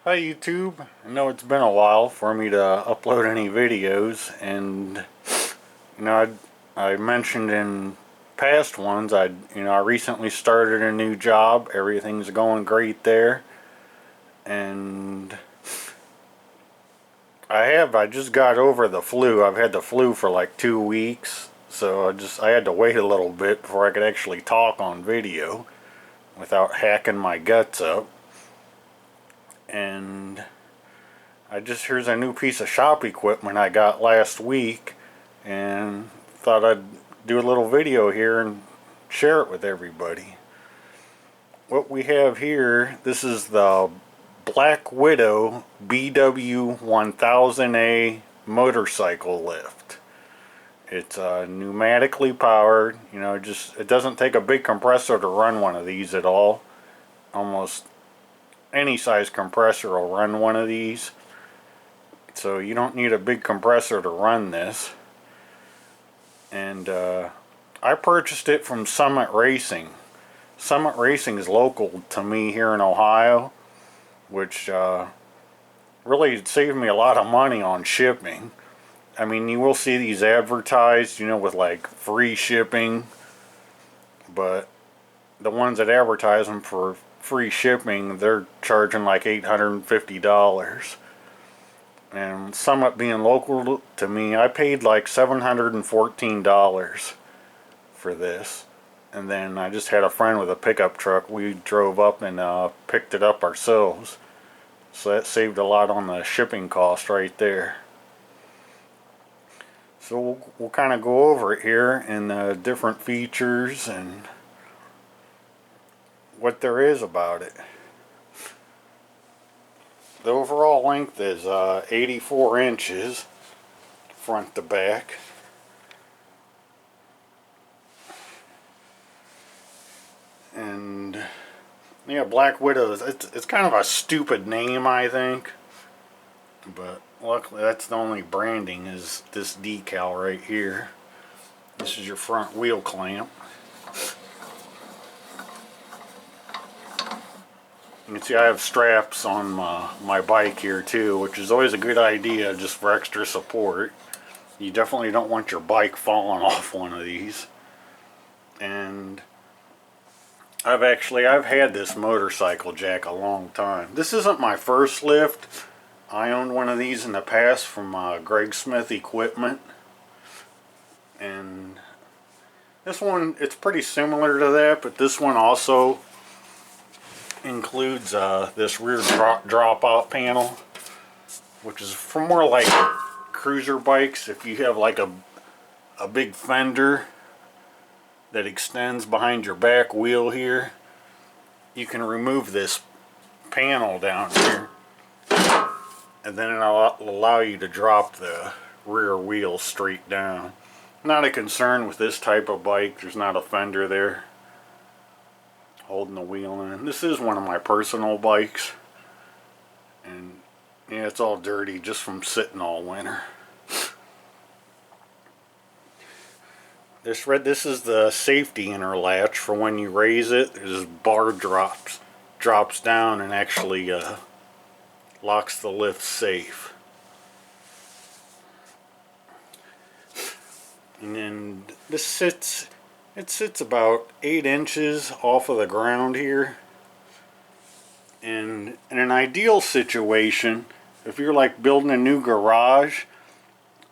Hi YouTube. I know it's been a while for me to upload any videos, and you know I mentioned in past ones I recently started a new job. Everything's going great there, and I just got over the flu. I've had the flu for like 2 weeks, so I had to wait a little bit before I could actually talk on video without hacking my guts up. And here's a new piece of shop equipment I got last week, and thought I'd do a little video here and share it with everybody. What we have here, this is the Black Widow BW-1000A motorcycle lift. It's pneumatically powered. It doesn't take a big compressor to run one of these at all. Almost any size compressor will run one of these. So you don't need a big compressor to run this. And I purchased it from Summit Racing. Summit Racing is local to me here in Ohio, which really saved me a lot of money on shipping. I mean, you will see these advertised, with like free shipping, but the ones that advertise them for free shipping, they're charging like $850. And Summit being local to me, I paid like $714 for this. And then I just had a friend with a pickup truck. We drove up and picked it up ourselves. So that saved a lot on the shipping cost right there. So we'll kind of go over it here and the different features and what there is about it. The overall length is 84 inches front to back. And yeah, Black Widows, it's kind of a stupid name, I think. But luckily that's the only branding is this decal right here. This is your front wheel clamp. You can see I have straps on my bike here too, which is always a good idea just for extra support. You definitely don't want your bike falling off one of these. And I've had this motorcycle jack a long time. This isn't my first lift. I owned one of these in the past from Greg Smith Equipment. And this one, it's pretty similar to that, but this one also includes this rear drop-out panel, which is for more like cruiser bikes. If you have like a big fender that extends behind your back wheel here, you can remove this panel down here, and then it'll allow you to drop the rear wheel straight down. Not a concern with this type of bike. There's not a fender there holding the wheel in. This is one of my personal bikes, and yeah, it's all dirty just from sitting all winter. This is the safety inner latch for when you raise it. This bar drops down and actually locks the lift safe. And then it sits about 8 inches off of the ground here. And in an ideal situation, if you're like building a new garage,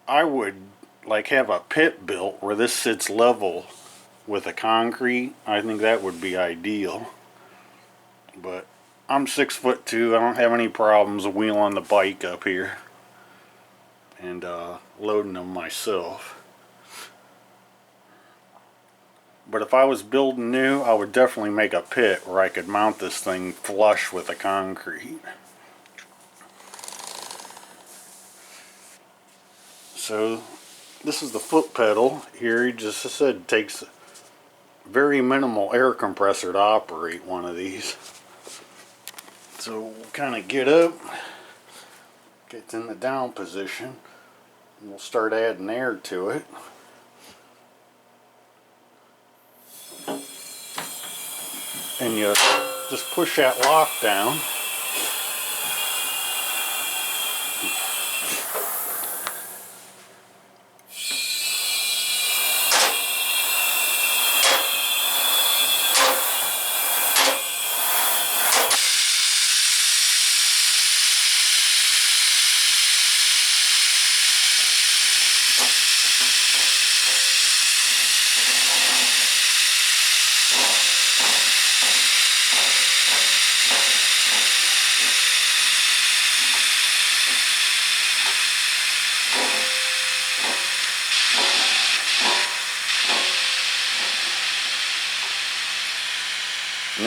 I would like have a pit built where this sits level with the concrete. I think that would be ideal. But I'm 6'2". I don't have any problems wheeling the bike up here and loading them myself. But if I was building new, I would definitely make a pit where I could mount this thing flush with the concrete. So this is the foot pedal here. Just I said, takes very minimal air compressor to operate one of these. So we'll kind of get up, get in the down position, and we'll start adding air to it. And you just push that lock down,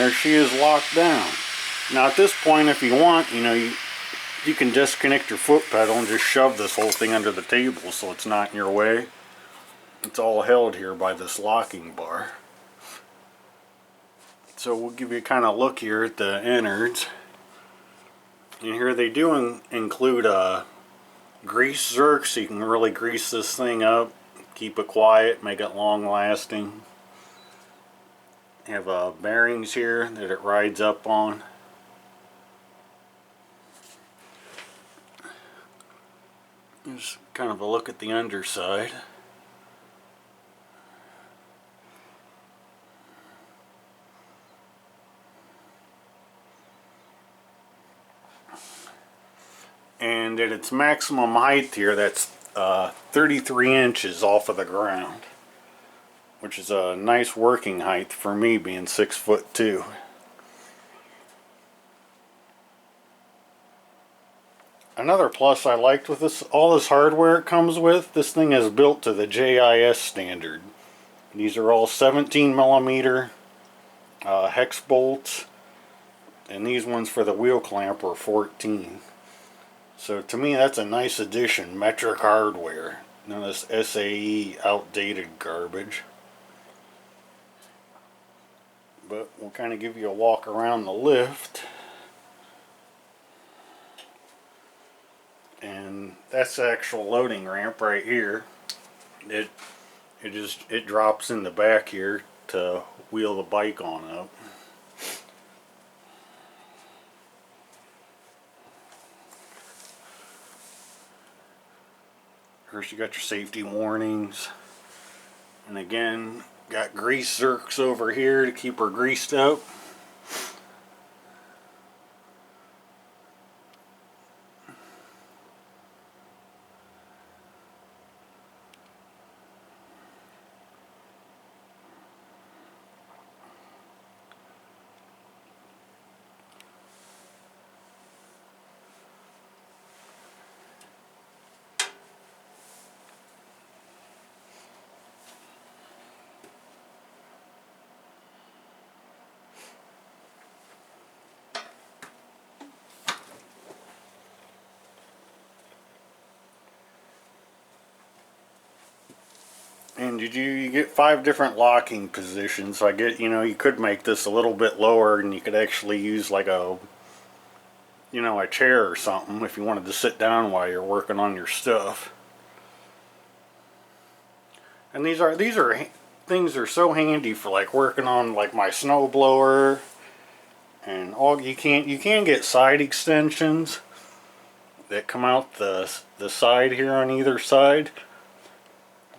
there she is locked down. Now at this point, if you want, you can disconnect your foot pedal and just shove this whole thing under the table so it's not in your way. It's all held here by this locking bar. So we'll give you a kind of look here at the innards. And here they do include a grease zerk, so you can really grease this thing up, keep it quiet, make it long lasting. Have bearings here that it rides up on. Just kind of a look at the underside. And at its maximum height here, that's 33 inches off of the ground, which is a nice working height for me, being 6'2". Another plus I liked with this, all this hardware it comes with, this thing is built to the JIS standard. These are all 17mm hex bolts, and these ones for the wheel clamp are 14. So to me, that's a nice addition, metric hardware. None of this SAE outdated garbage. But we'll kind of give you a walk around the lift. And that's the actual loading ramp right here. It drops in the back here to wheel the bike on up. First, you got your safety warnings, and again, got grease zerks over here to keep her greased up. And you get 5 different locking positions. I get, you could make this a little bit lower, and you could actually use like a chair or something if you wanted to sit down while you're working on your stuff. And these are things are so handy for like working on like my snow blower, and all you can get side extensions that come out the side here on either side.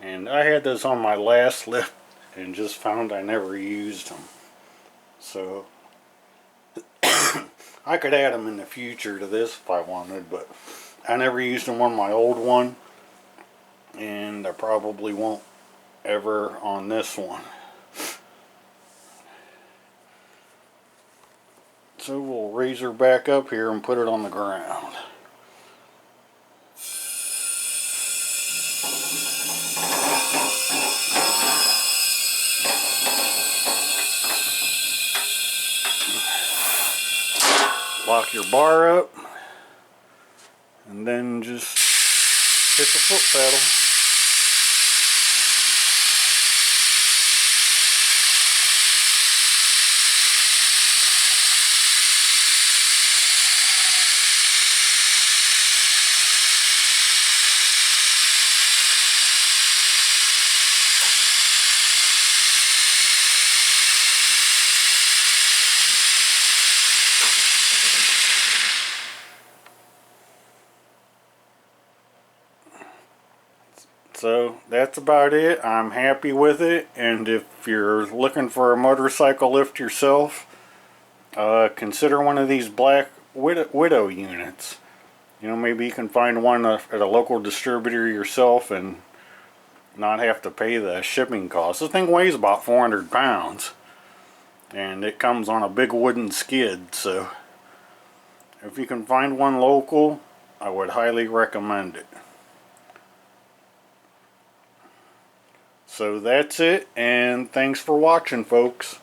And I had those on my last lift and just found I never used them. So I could add them in the future to this if I wanted, but I never used them on my old one, and I probably won't ever on this one. So we'll raise her back up here and put it on the ground. Lock your bar up, and then just hit the foot pedal. So that's about it. I'm happy with it, and if you're looking for a motorcycle lift yourself, consider one of these black widow units. Maybe you can find one at a local distributor yourself and not have to pay the shipping costs. This thing weighs about 400 pounds, and it comes on a big wooden skid, so if you can find one local, I would highly recommend it. So that's it, and thanks for watching, folks.